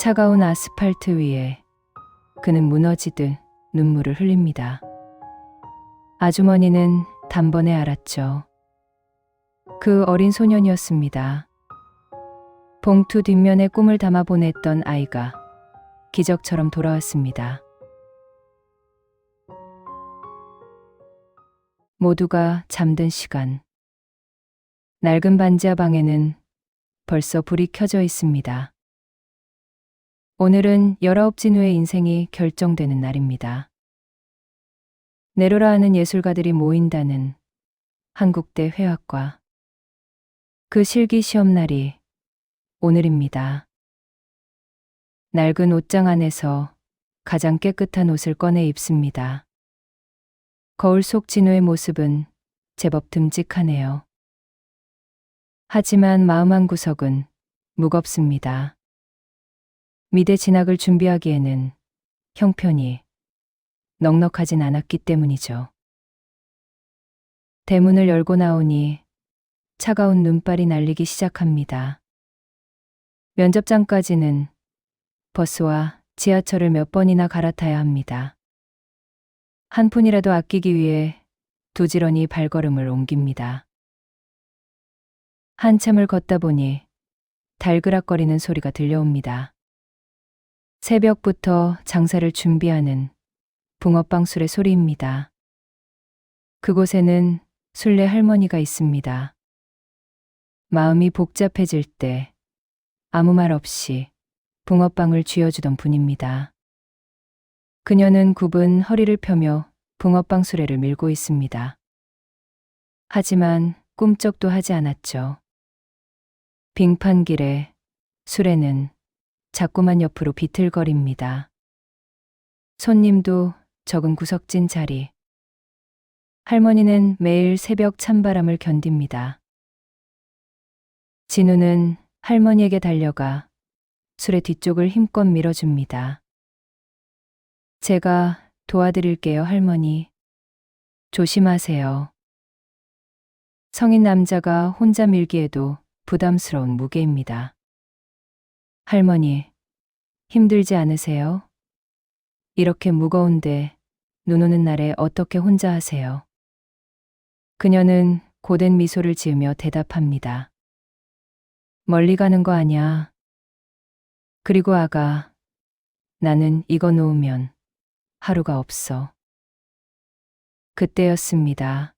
차가운 아스팔트 위에 그는 무너지듯 눈물을 흘립니다. 아주머니는 단번에 알았죠. 그 어린 소년이었습니다. 봉투 뒷면에 꿈을 담아 보냈던 아이가 기적처럼 돌아왔습니다. 모두가 잠든 시간. 낡은 반지하 방에는 벌써 불이 켜져 있습니다. 오늘은 19 진우의 인생이 결정되는 날입니다. 내로라 하는 예술가들이 모인다는 한국대 회학과. 그 실기 시험 날이 오늘입니다. 낡은 옷장 안에서 가장 깨끗한 옷을 꺼내 입습니다. 거울 속 진우의 모습은 제법 듬직하네요. 하지만 마음 한구석은 무겁습니다. 미대 진학을 준비하기에는 형편이 넉넉하진 않았기 때문이죠. 대문을 열고 나오니 차가운 눈발이 날리기 시작합니다. 면접장까지는 버스와 지하철을 몇 번이나 갈아타야 합니다. 한 푼이라도 아끼기 위해 부지런히 발걸음을 옮깁니다. 한참을 걷다 보니 달그락거리는 소리가 들려옵니다. 새벽부터 장사를 준비하는 붕어빵 술의 소리입니다. 그곳에는 술래 할머니가 있습니다. 마음이 복잡해질 때 아무 말 없이 붕어빵을 쥐어주던 분입니다. 그녀는 굽은 허리를 펴며 붕어빵 수레를 밀고 있습니다. 하지만 꿈쩍도 하지 않았죠. 빙판길에 수레는 자꾸만 옆으로 비틀거립니다. 손님도 적은 구석진 자리. 할머니는 매일 새벽 찬바람을 견딥니다. 진우는 할머니에게 달려가 수레 뒤쪽을 힘껏 밀어줍니다. 제가 도와드릴게요, 할머니. 조심하세요. 성인 남자가 혼자 밀기에도 부담스러운 무게입니다. 할머니, 힘들지 않으세요? 이렇게 무거운데 눈 오는 날에 어떻게 혼자 하세요? 그녀는 고된 미소를 지으며 대답합니다. 멀리 가는 거 아냐. 그리고 아가, 나는 이거 놓으면 하루가 없어. 그때였습니다.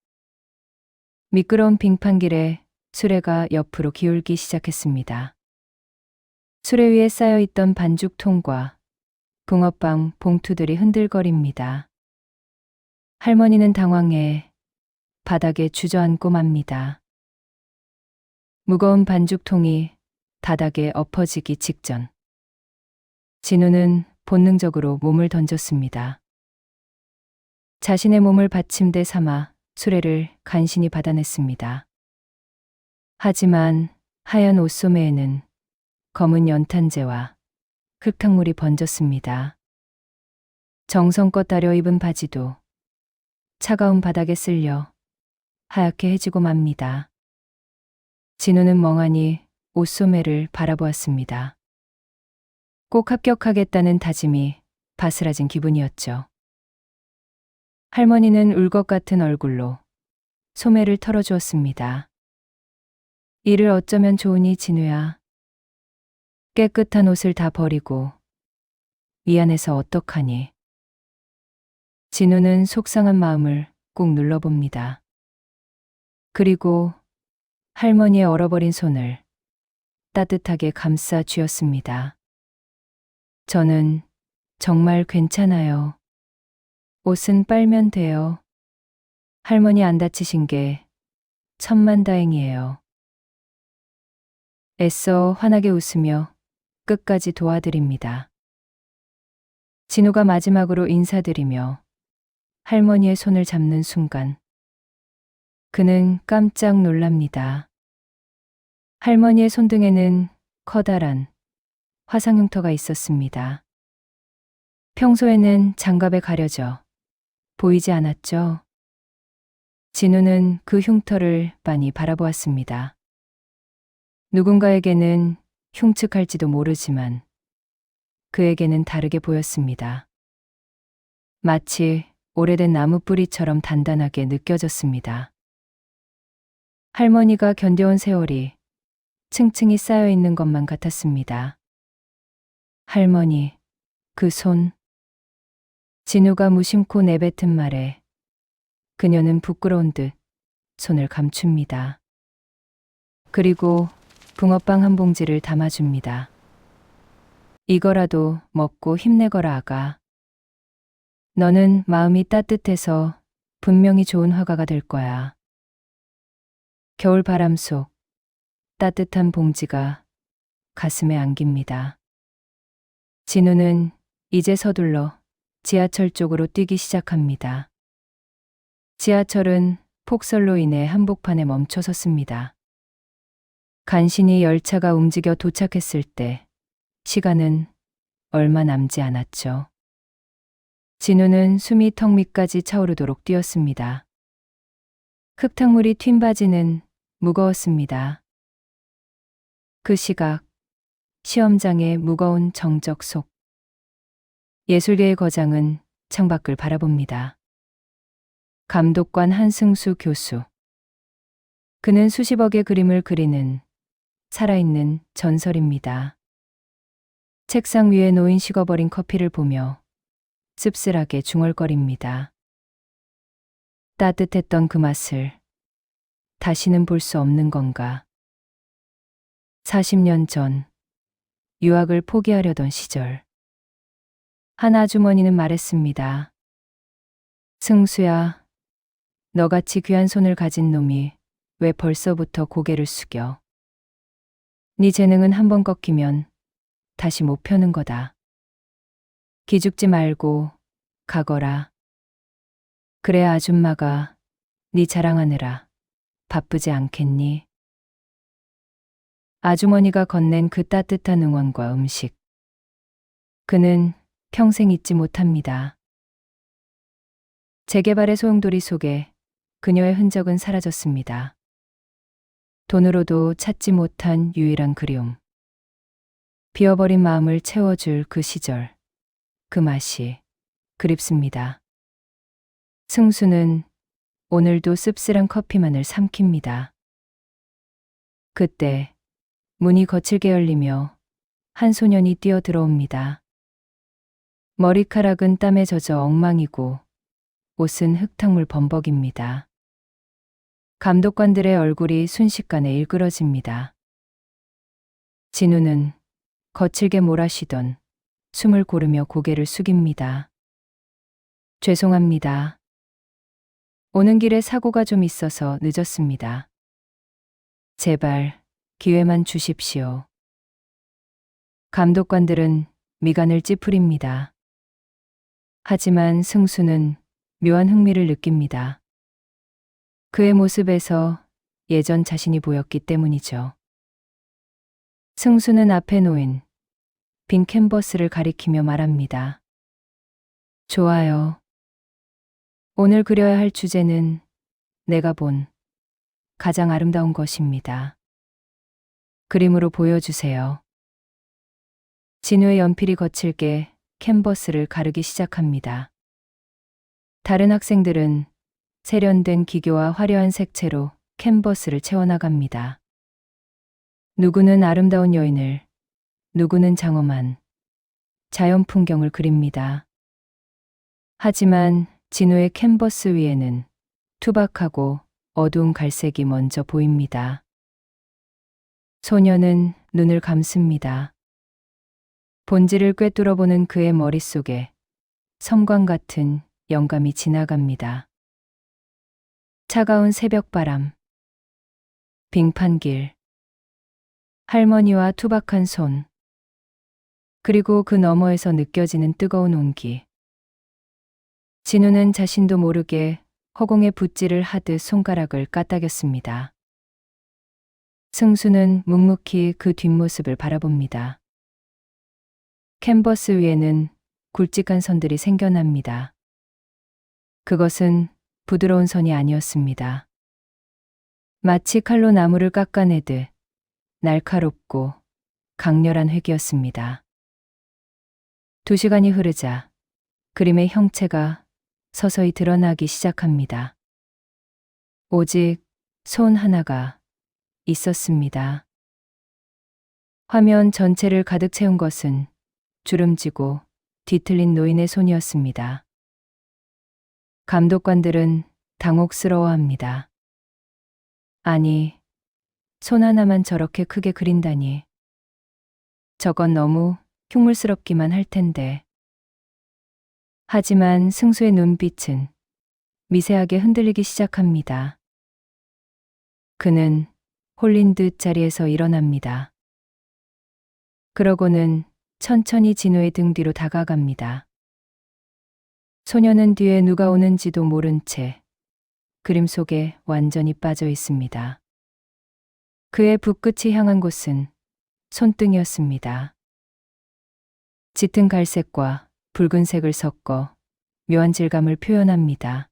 미끄러운 빙판길에 수레가 옆으로 기울기 시작했습니다. 수레 위에 쌓여있던 반죽통과 붕어빵 봉투들이 흔들거립니다. 할머니는 당황해 바닥에 주저앉고 맙니다. 무거운 반죽통이 바닥에 엎어지기 직전. 진우는 본능적으로 몸을 던졌습니다. 자신의 몸을 받침대 삼아 수레를 간신히 받아냈습니다. 하지만 하얀 옷소매에는 검은 연탄재와 흙탕물이 번졌습니다. 정성껏 다려 입은 바지도 차가운 바닥에 쓸려 하얗게 해지고 맙니다. 진우는 멍하니 옷소매를 바라보았습니다. 꼭 합격하겠다는 다짐이 바스라진 기분이었죠. 할머니는 울 것 같은 얼굴로 소매를 털어주었습니다. 일을 어쩌면 좋으니 진우야. 깨끗한 옷을 다 버리고 미안해서 어떡하니. 진우는 속상한 마음을 꾹 눌러봅니다. 그리고 할머니의 얼어버린 손을 따뜻하게 감싸 쥐었습니다. 저는 정말 괜찮아요. 옷은 빨면 돼요. 할머니 안 다치신 게 천만다행이에요. 애써 환하게 웃으며 끝까지 도와드립니다. 진우가 마지막으로 인사드리며 할머니의 손을 잡는 순간 그는 깜짝 놀랍니다. 할머니의 손등에는 커다란 화상 흉터가 있었습니다. 평소에는 장갑에 가려져 보이지 않았죠. 진우는 그 흉터를 빤히 바라보았습니다. 누군가에게는 흉측할지도 모르지만 그에게는 다르게 보였습니다. 마치 오래된 나무 뿌리처럼 단단하게 느껴졌습니다. 할머니가 견뎌온 세월이 층층이 쌓여 있는 것만 같았습니다. 할머니, 그 손. 진우가 무심코 내뱉은 말에 그녀는 부끄러운 듯 손을 감춥니다. 그리고 붕어빵 한 봉지를 담아줍니다. 이거라도 먹고 힘내거라 아가. 너는 마음이 따뜻해서 분명히 좋은 화가가 될 거야. 겨울 바람 속 따뜻한 봉지가 가슴에 안깁니다. 진우는 이제 서둘러 지하철 쪽으로 뛰기 시작합니다. 지하철은 폭설로 인해 한복판에 멈춰 섰습니다. 간신히 열차가 움직여 도착했을 때 시간은 얼마 남지 않았죠. 진우는 숨이 턱 밑까지 차오르도록 뛰었습니다. 흙탕물이 튄 바지는 무거웠습니다. 그 시각, 시험장의 무거운 정적 속 예술계의 거장은 창밖을 바라봅니다. 감독관 한승수 교수. 그는 수십억의 그림을 그리는 살아있는 전설입니다. 책상 위에 놓인 식어버린 커피를 보며 씁쓸하게 중얼거립니다. 따뜻했던 그 맛을 다시는 볼 수 없는 건가. 40년 전 유학을 포기하려던 시절 한 아주머니는 말했습니다. 승수야, 너같이 귀한 손을 가진 놈이 왜 벌써부터 고개를 숙여. 네 재능은 한번 꺾이면 다시 못 펴는 거다. 기죽지 말고 가거라. 그래 아줌마가 네 자랑하느라 바쁘지 않겠니? 아주머니가 건넨 그 따뜻한 응원과 음식. 그는 평생 잊지 못합니다. 재개발의 소용돌이 속에 그녀의 흔적은 사라졌습니다. 돈으로도 찾지 못한 유일한 그리움. 비어버린 마음을 채워줄 그 시절, 그 맛이 그립습니다. 승수는 오늘도 씁쓸한 커피만을 삼킵니다. 그때 문이 거칠게 열리며 한 소년이 뛰어 들어옵니다. 머리카락은 땀에 젖어 엉망이고 옷은 흙탕물 범벅입니다. 감독관들의 얼굴이 순식간에 일그러집니다. 진우는 거칠게 몰아쉬던 숨을 고르며 고개를 숙입니다. 죄송합니다. 오는 길에 사고가 좀 있어서 늦었습니다. 제발 기회만 주십시오. 감독관들은 미간을 찌푸립니다. 하지만 승수는 묘한 흥미를 느낍니다. 그의 모습에서 예전 자신이 보였기 때문이죠. 승수는 앞에 놓인 빈 캔버스를 가리키며 말합니다. 좋아요. 오늘 그려야 할 주제는 내가 본 가장 아름다운 것입니다. 그림으로 보여주세요. 진우의 연필이 거칠게 캔버스를 가르기 시작합니다. 다른 학생들은 세련된 기교와 화려한 색채로 캔버스를 채워나갑니다. 누구는 아름다운 여인을, 누구는 장엄한 자연 풍경을 그립니다. 하지만 진우의 캔버스 위에는 투박하고 어두운 갈색이 먼저 보입니다. 소녀는 눈을 감습니다. 본질을 꿰뚫어보는 그의 머릿속에 섬광 같은 영감이 지나갑니다. 차가운 새벽바람, 빙판길, 할머니와 투박한 손, 그리고 그 너머에서 느껴지는 뜨거운 온기. 진우는 자신도 모르게 허공에 붓질을 하듯 손가락을 까딱였습니다. 승수는 묵묵히 그 뒷모습을 바라봅니다. 캔버스 위에는 굵직한 선들이 생겨납니다. 그것은 부드러운 선이 아니었습니다. 마치 칼로 나무를 깎아내듯 날카롭고 강렬한 획이었습니다. 2시간이 흐르자 그림의 형체가 서서히 드러나기 시작합니다. 오직 손 하나가 있었습니다. 화면 전체를 가득 채운 것은 주름지고 뒤틀린 노인의 손이었습니다. 감독관들은 당혹스러워합니다. 아니, 손 하나만 저렇게 크게 그린다니. 저건 너무 흉물스럽기만 할 텐데. 하지만 승수의 눈빛은 미세하게 흔들리기 시작합니다. 그는 홀린 듯 자리에서 일어납니다. 그러고는 천천히 진호의 등 뒤로 다가갑니다. 소녀는 뒤에 누가 오는지도 모른 채 그림 속에 완전히 빠져 있습니다. 그의 붓끝이 향한 곳은 손등이었습니다. 짙은 갈색과 붉은색을 섞어 묘한 질감을 표현합니다.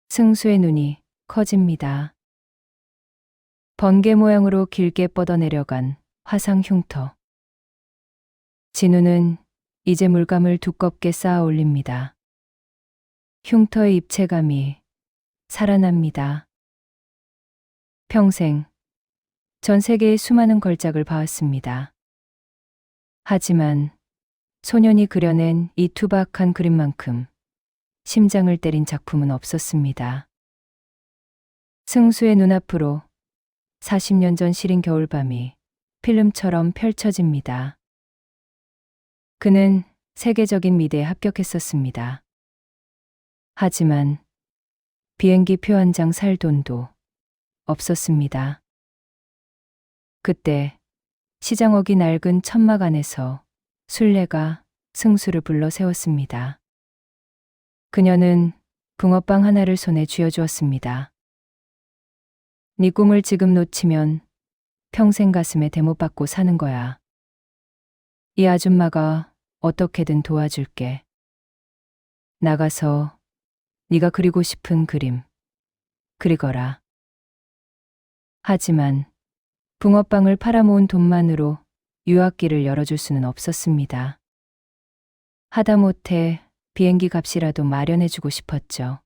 승수의 눈이 커집니다. 번개 모양으로 길게 뻗어내려간 화상 흉터. 진우는 이제 물감을 두껍게 쌓아 올립니다. 흉터의 입체감이 살아납니다. 평생 전 세계의 수많은 걸작을 봐왔습니다. 하지만 소년이 그려낸 이 투박한 그림만큼 심장을 때린 작품은 없었습니다. 승수의 눈앞으로 40년 전 시린 겨울밤이 필름처럼 펼쳐집니다. 그는 세계적인 미대에 합격했었습니다. 하지만 비행기 표 한 장 살 돈도 없었습니다. 그때 시장옥이 낡은 천막 안에서 순례가 승수를 불러 세웠습니다. 그녀는 붕어빵 하나를 손에 쥐어주었습니다. 네 꿈을 지금 놓치면 평생 가슴에 대못받고 사는 거야. 이 아줌마가 어떻게든 도와줄게. 나가서 네가 그리고 싶은 그림 그리거라. 하지만 붕어빵을 팔아모은 돈만으로 유학길을 열어줄 수는 없었습니다. 하다못해 비행기 값이라도 마련해주고 싶었죠.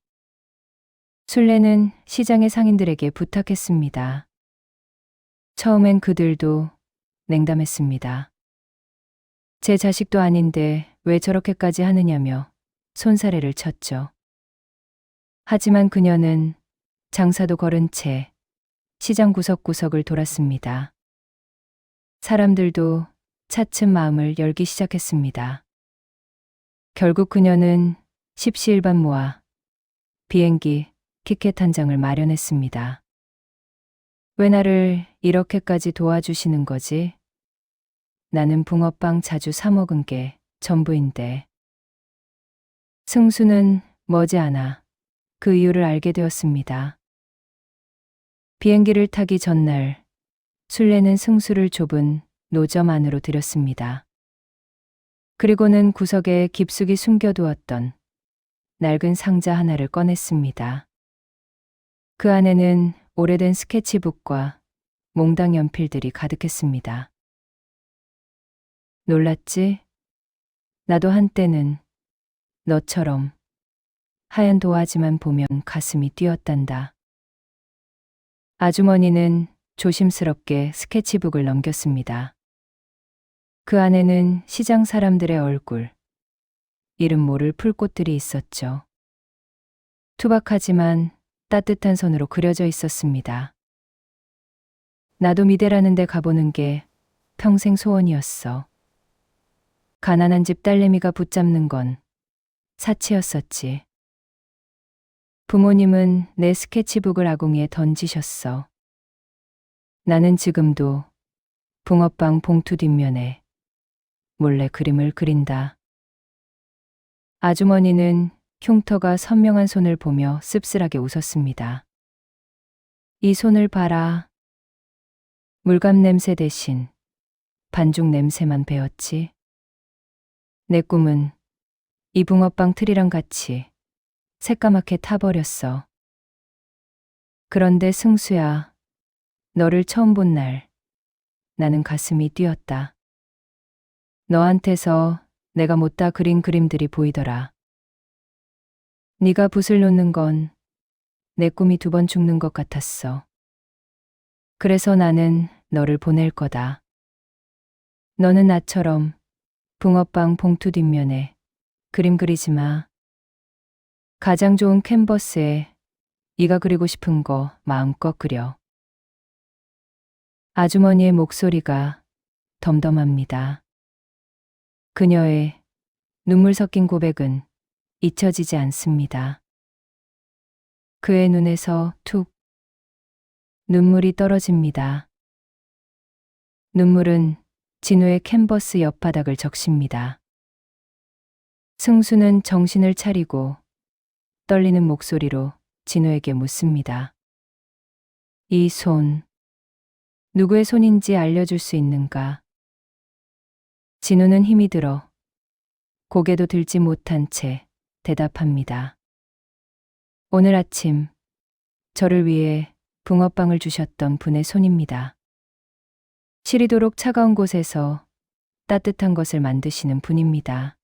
순례는 시장의 상인들에게 부탁했습니다. 처음엔 그들도 냉담했습니다. 제 자식도 아닌데 왜 저렇게까지 하느냐며 손사래를 쳤죠. 하지만 그녀는 장사도 걸은 채 시장 구석구석을 돌았습니다. 사람들도 차츰 마음을 열기 시작했습니다. 결국 그녀는 십시일반 모아 비행기 티켓 한 장을 마련했습니다. 왜 나를 이렇게까지 도와주시는 거지? 나는 붕어빵 자주 사 먹은 게 전부인데. 승수는 머지않아 그 이유를 알게 되었습니다. 비행기를 타기 전날 순례는 승수를 좁은 노점 안으로 들였습니다. 그리고는 구석에 깊숙이 숨겨두었던 낡은 상자 하나를 꺼냈습니다. 그 안에는 오래된 스케치북과 몽당 연필들이 가득했습니다. 놀랐지? 나도 한때는 너처럼 하얀 도화지만 보면 가슴이 뛰었단다. 아주머니는 조심스럽게 스케치북을 넘겼습니다. 그 안에는 시장 사람들의 얼굴, 이름 모를 풀꽃들이 있었죠. 투박하지만 따뜻한 손으로 그려져 있었습니다. 나도 미대라는 데 가보는 게 평생 소원이었어. 가난한 집 딸내미가 붙잡는 건 사치였었지. 부모님은 내 스케치북을 아궁이에 던지셨어. 나는 지금도 붕어빵 봉투 뒷면에 몰래 그림을 그린다. 아주머니는 흉터가 선명한 손을 보며 씁쓸하게 웃었습니다. 이 손을 봐라. 물감 냄새 대신 반죽 냄새만 배웠지. 내 꿈은 이 붕어빵 틀이랑 같이 새까맣게 타버렸어. 그런데 승수야, 너를 처음 본 날 나는 가슴이 뛰었다. 너한테서 내가 못다 그린 그림들이 보이더라. 네가 붓을 놓는 건 내 꿈이 2번 죽는 것 같았어. 그래서 나는 너를 보낼 거다. 너는 나처럼 붕어빵 봉투 뒷면에 그림 그리지 마. 가장 좋은 캔버스에 네가 그리고 싶은 거 마음껏 그려. 아주머니의 목소리가 덤덤합니다. 그녀의 눈물 섞인 고백은 잊혀지지 않습니다. 그의 눈에서 툭 눈물이 떨어집니다. 눈물은 진우의 캔버스 옆바닥을 적십니다. 승수는 정신을 차리고 떨리는 목소리로 진우에게 묻습니다. 이 손, 누구의 손인지 알려줄 수 있는가? 진우는 힘이 들어 고개도 들지 못한 채 대답합니다. 오늘 아침 저를 위해 붕어빵을 주셨던 분의 손입니다. 시리도록 차가운 곳에서 따뜻한 것을 만드시는 분입니다.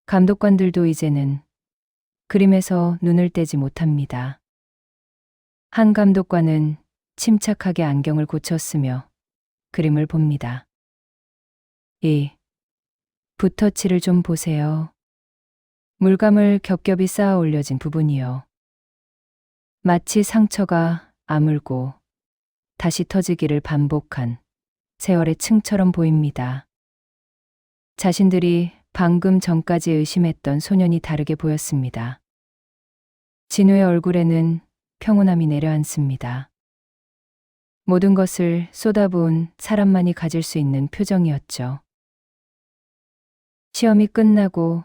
감독관들도 이제는 그림에서 눈을 떼지 못합니다. 한 감독관은 침착하게 안경을 고쳤으며 그림을 봅니다. 이 붓터치를 좀 보세요. 물감을 겹겹이 쌓아 올려진 부분이요. 마치 상처가 아물고 다시 터지기를 반복한 세월의 층처럼 보입니다. 자신들이 방금 전까지 의심했던 소년이 다르게 보였습니다. 진우의 얼굴에는 평온함이 내려앉습니다. 모든 것을 쏟아부은 사람만이 가질 수 있는 표정이었죠. 시험이 끝나고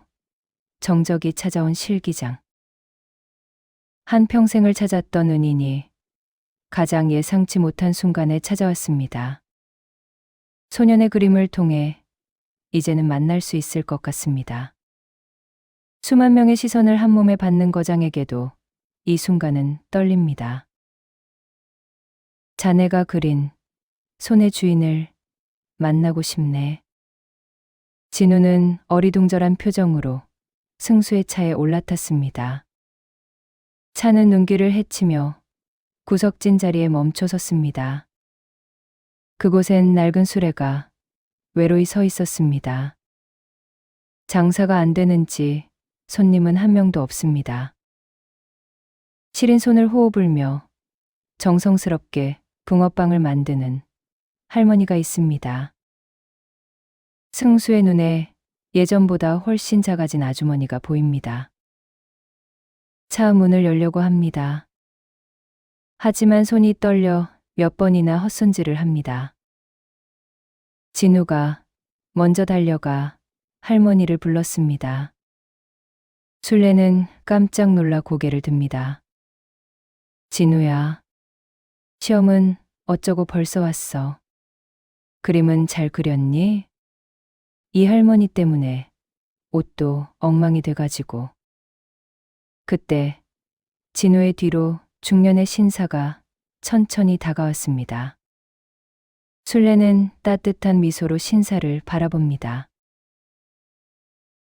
정적이 찾아온 실기장. 한평생을 찾았던 은인이 가장 예상치 못한 순간에 찾아왔습니다. 소년의 그림을 통해 이제는 만날 수 있을 것 같습니다. 수만 명의 시선을 한 몸에 받는 거장에게도 이 순간은 떨립니다. 자네가 그린 손의 주인을 만나고 싶네. 진우는 어리둥절한 표정으로 승수의 차에 올라탔습니다. 차는 눈길을 헤치며 구석진 자리에 멈춰 섰습니다. 그곳엔 낡은 수레가 외로이 서 있었습니다. 장사가 안 되는지 손님은 한 명도 없습니다. 시린 손을 호호 불며 정성스럽게 붕어빵을 만드는 할머니가 있습니다. 승수의 눈에 예전보다 훨씬 작아진 아주머니가 보입니다. 차 문을 열려고 합니다. 하지만 손이 떨려 몇 번이나 헛손질을 합니다. 진우가 먼저 달려가 할머니를 불렀습니다. 술래는 깜짝 놀라 고개를 듭니다. 진우야, 시험은 어쩌고 벌써 왔어. 그림은 잘 그렸니? 이 할머니 때문에 옷도 엉망이 돼가지고. 그때 진우의 뒤로 중년의 신사가 천천히 다가왔습니다. 술래는 따뜻한 미소로 신사를 바라봅니다.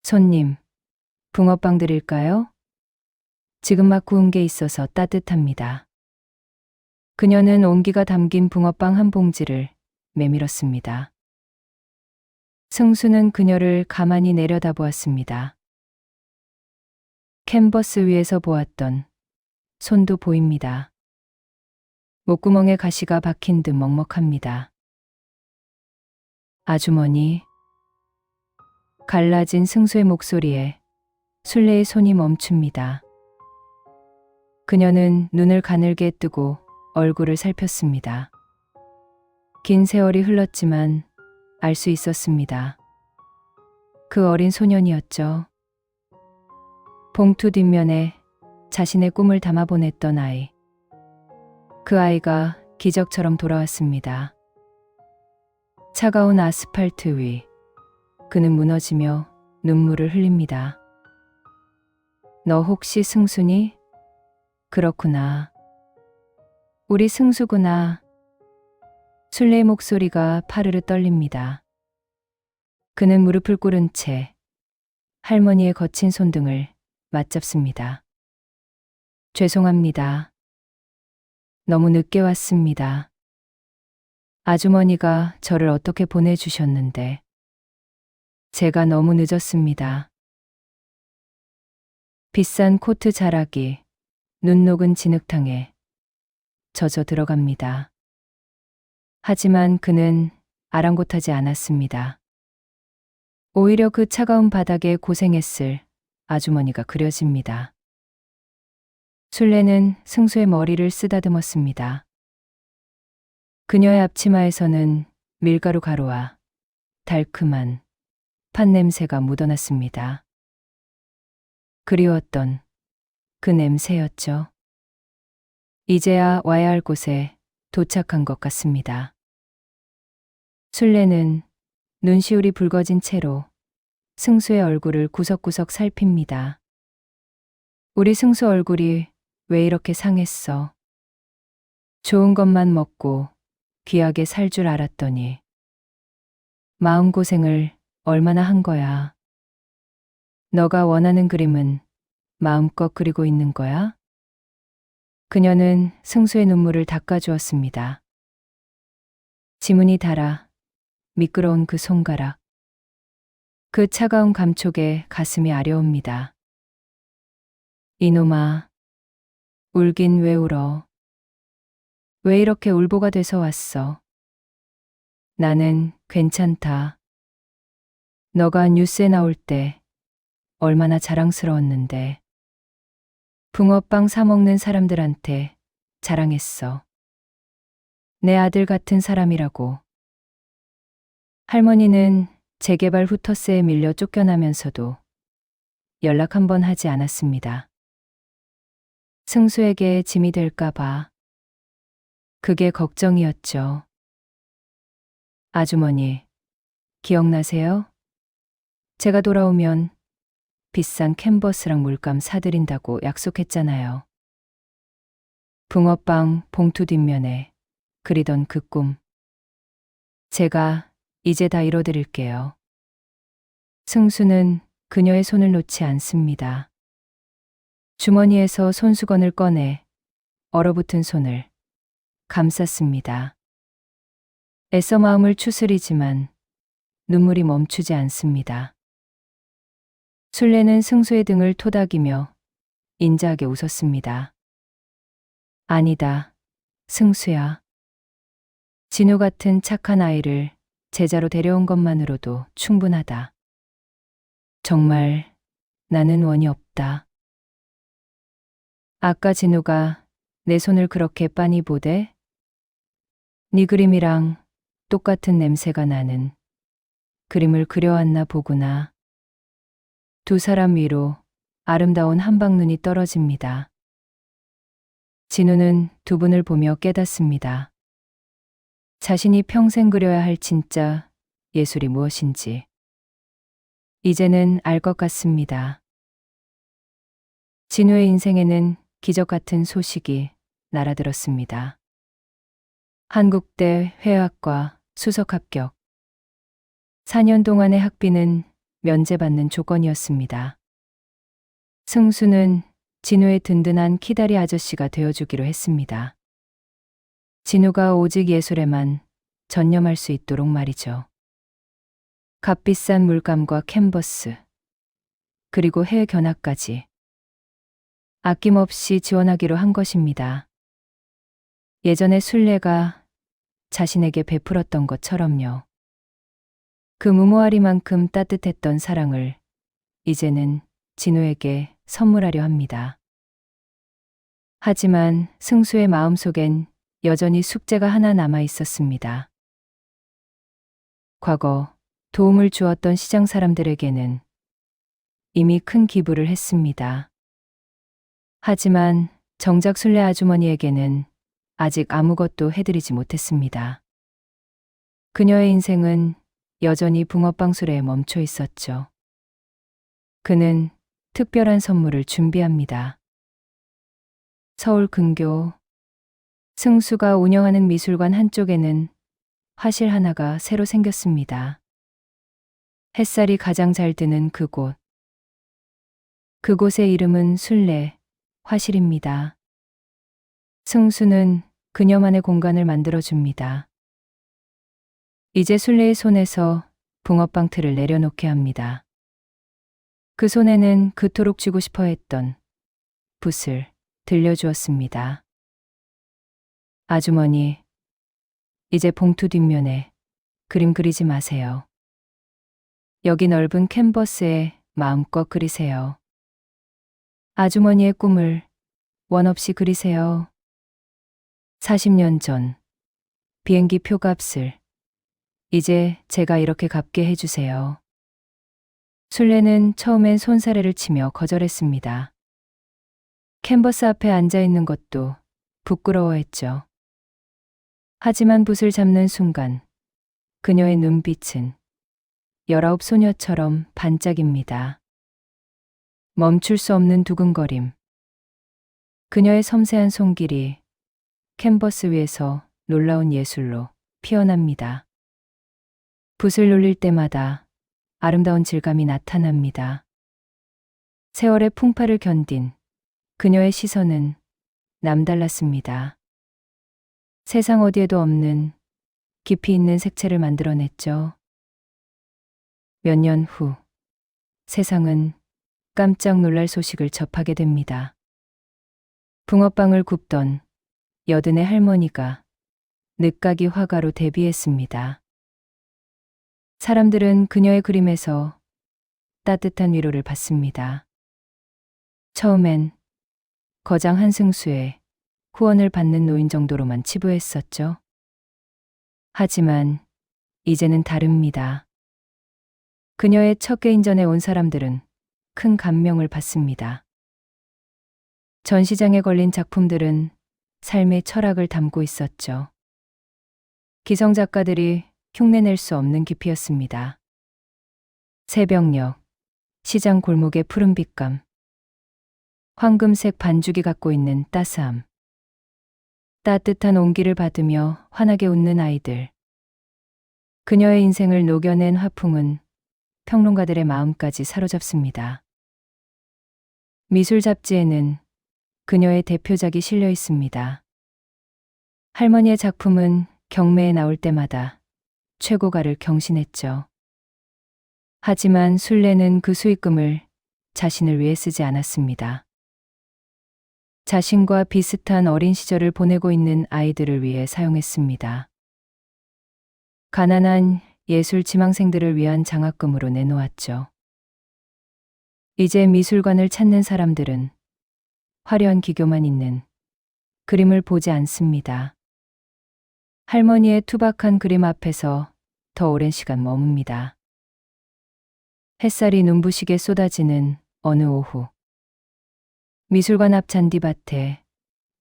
손님, 붕어빵 드릴까요? 지금 막 구운 게 있어서 따뜻합니다. 그녀는 온기가 담긴 붕어빵 한 봉지를 내밀었습니다. 승수는 그녀를 가만히 내려다보았습니다. 캔버스 위에서 보았던 손도 보입니다. 목구멍에 가시가 박힌 듯 먹먹합니다. 아주머니. 갈라진 승수의 목소리에 술래의 손이 멈춥니다. 그녀는 눈을 가늘게 뜨고 얼굴을 살폈습니다. 긴 세월이 흘렀지만 알 수 있었습니다. 그 어린 소년이었죠. 봉투 뒷면에 자신의 꿈을 담아 보냈던 아이. 그 아이가 기적처럼 돌아왔습니다. 차가운 아스팔트 위, 그는 무너지며 눈물을 흘립니다. 너 혹시 승수니? 그렇구나. 우리 승수구나. 술래의 목소리가 파르르 떨립니다. 그는 무릎을 꿇은 채 할머니의 거친 손등을 맞잡습니다. 죄송합니다. 너무 늦게 왔습니다. 아주머니가 저를 어떻게 보내주셨는데 제가 너무 늦었습니다. 비싼 코트 자락이 눈 녹은 진흙탕에 젖어 들어갑니다. 하지만 그는 아랑곳하지 않았습니다. 오히려 그 차가운 바닥에 고생했을 아주머니가 그려집니다. 순례는 승수의 머리를 쓰다듬었습니다. 그녀의 앞치마에서는 밀가루 가루와 달큼한 팥 냄새가 묻어났습니다. 그리웠던 그 냄새였죠. 이제야 와야 할 곳에 도착한 것 같습니다. 순례는 눈시울이 붉어진 채로 승수의 얼굴을 구석구석 살핍니다. 우리 승수 얼굴이 왜 이렇게 상했어? 좋은 것만 먹고 귀하게 살 줄 알았더니 마음고생을 얼마나 한 거야. 너가 원하는 그림은 마음껏 그리고 있는 거야? 그녀는 승수의 눈물을 닦아주었습니다. 지문이 닳아 미끄러운 그 손가락. 그 차가운 감촉에 가슴이 아려옵니다. 이놈아, 울긴 왜 울어? 왜 이렇게 울보가 돼서 왔어? 나는 괜찮다. 너가 뉴스에 나올 때 얼마나 자랑스러웠는데. 붕어빵 사 먹는 사람들한테 자랑했어. 내 아들 같은 사람이라고. 할머니는 재개발 후터스에 밀려 쫓겨나면서도 연락 한 번 하지 않았습니다. 승수에게 짐이 될까봐. 그게 걱정이었죠. 아주머니, 기억나세요? 제가 돌아오면 비싼 캔버스랑 물감 사드린다고 약속했잖아요. 붕어빵 봉투 뒷면에 그리던 그 꿈. 제가 이제 다 이뤄드릴게요. 승수는 그녀의 손을 놓지 않습니다. 주머니에서 손수건을 꺼내 얼어붙은 손을 감쌌습니다. 애써 마음을 추스리지만 눈물이 멈추지 않습니다. 순례는 승수의 등을 토닥이며 인자하게 웃었습니다. 아니다, 승수야. 진우 같은 착한 아이를 제자로 데려온 것만으로도 충분하다. 정말 나는 원이 없다. 아까 진우가 내 손을 그렇게 빤히 보대? 네 그림이랑 똑같은 냄새가 나는 그림을 그려왔나 보구나. 두 사람 위로 아름다운 한방눈이 떨어집니다. 진우는 두 분을 보며 깨닫습니다. 자신이 평생 그려야 할 진짜 예술이 무엇인지. 이제는 알 것 같습니다. 진우의 인생에는 기적 같은 소식이 날아들었습니다. 한국대 회화과 수석 합격. 4년 동안의 학비는 면제받는 조건이었습니다. 승수는 진우의 든든한 키다리 아저씨가 되어주기로 했습니다. 진우가 오직 예술에만 전념할 수 있도록 말이죠. 값비싼 물감과 캔버스, 그리고 해외 견학까지 아낌없이 지원하기로 한 것입니다. 예전에 순례가 자신에게 베풀었던 것처럼요. 그 무모하리만큼 따뜻했던 사랑을 이제는 진우에게 선물하려 합니다. 하지만 승수의 마음속엔 여전히 숙제가 하나 남아 있었습니다. 과거 도움을 주었던 시장 사람들에게는 이미 큰 기부를 했습니다. 하지만 정작 순례 아주머니에게는 아직 아무것도 해드리지 못했습니다. 그녀의 인생은 여전히 붕어빵 수레에 멈춰 있었죠. 그는 특별한 선물을 준비합니다. 서울 근교. 승수가 운영하는 미술관 한쪽에는 화실 하나가 새로 생겼습니다. 햇살이 가장 잘 드는 그곳. 그곳의 이름은 순례, 화실입니다. 승수는 그녀만의 공간을 만들어줍니다. 이제 순례의 손에서 붕어빵 틀을 내려놓게 합니다. 그 손에는 그토록 쥐고 싶어 했던 붓을 들려주었습니다. 아주머니, 이제 봉투 뒷면에 그림 그리지 마세요. 여기 넓은 캔버스에 마음껏 그리세요. 아주머니의 꿈을 원 없이 그리세요. 40년 전 비행기 표값을 이제 제가 이렇게 갚게 해주세요. 순례는 처음엔 손사래를 치며 거절했습니다. 캔버스 앞에 앉아 있는 것도 부끄러워했죠. 하지만 붓을 잡는 순간 그녀의 눈빛은 19 소녀처럼 반짝입니다. 멈출 수 없는 두근거림. 그녀의 섬세한 손길이 캔버스 위에서 놀라운 예술로 피어납니다. 붓을 눌릴 때마다 아름다운 질감이 나타납니다. 세월의 풍파를 견딘 그녀의 시선은 남달랐습니다. 세상 어디에도 없는 깊이 있는 색채를 만들어냈죠. 몇 년 후, 세상은 깜짝 놀랄 소식을 접하게 됩니다. 붕어빵을 굽던 여든의 할머니가 늦가기 화가로 데뷔했습니다. 사람들은 그녀의 그림에서 따뜻한 위로를 받습니다. 처음엔 거장 한승수의 후원을 받는 노인 정도로만 치부했었죠. 하지만 이제는 다릅니다. 그녀의 첫 개인전에 온 사람들은 큰 감명을 받습니다. 전시장에 걸린 작품들은 삶의 철학을 담고 있었죠. 기성 작가들이 흉내낼 수 없는 깊이였습니다. 새벽녘, 시장 골목의 푸른 빛감, 황금색 반죽이 갖고 있는 따스함, 따뜻한 온기를 받으며 환하게 웃는 아이들. 그녀의 인생을 녹여낸 화풍은 평론가들의 마음까지 사로잡습니다. 미술 잡지에는 그녀의 대표작이 실려 있습니다. 할머니의 작품은 경매에 나올 때마다 최고가를 경신했죠. 하지만 순례는 그 수익금을 자신을 위해 쓰지 않았습니다. 자신과 비슷한 어린 시절을 보내고 있는 아이들을 위해 사용했습니다. 가난한 예술 지망생들을 위한 장학금으로 내놓았죠. 이제 미술관을 찾는 사람들은 화려한 기교만 있는 그림을 보지 않습니다. 할머니의 투박한 그림 앞에서 더 오랜 시간 머뭅니다. 햇살이 눈부시게 쏟아지는 어느 오후. 미술관 앞 잔디밭에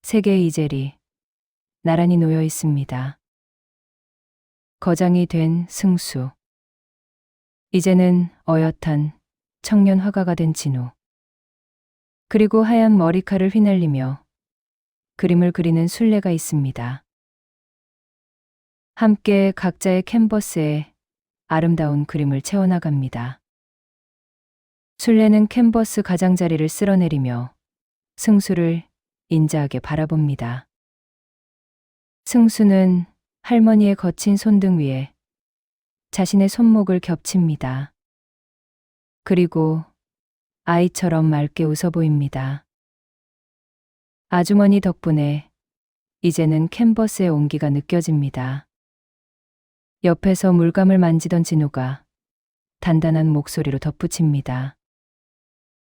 세 개의 이젤이 나란히 놓여 있습니다. 거장이 된 승수. 이제는 어엿한 청년 화가가 된 진우. 그리고 하얀 머리칼을 휘날리며 그림을 그리는 순례가 있습니다. 함께 각자의 캔버스에 아름다운 그림을 채워나갑니다. 순례는 캔버스 가장자리를 쓸어내리며 승수를 인자하게 바라봅니다. 승수는 할머니의 거친 손등 위에 자신의 손목을 겹칩니다. 그리고 아이처럼 맑게 웃어 보입니다. 아주머니 덕분에 이제는 캔버스의 온기가 느껴집니다. 옆에서 물감을 만지던 진우가 단단한 목소리로 덧붙입니다.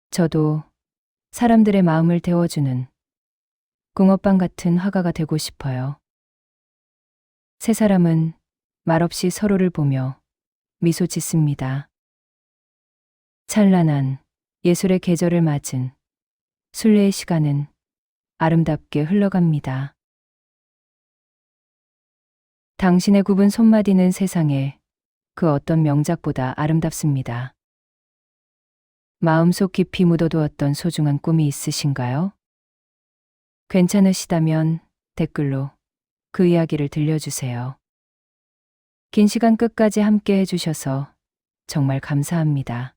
저도 사람들의 마음을 데워주는 붕어빵 같은 화가가 되고 싶어요. 세 사람은 말없이 서로를 보며 미소 짓습니다. 찬란한 예술의 계절을 맞은 순례의 시간은 아름답게 흘러갑니다. 당신의 굽은 손마디는 세상에 그 어떤 명작보다 아름답습니다. 마음속 깊이 묻어두었던 소중한 꿈이 있으신가요? 괜찮으시다면 댓글로 그 이야기를 들려주세요. 긴 시간 끝까지 함께 해주셔서 정말 감사합니다.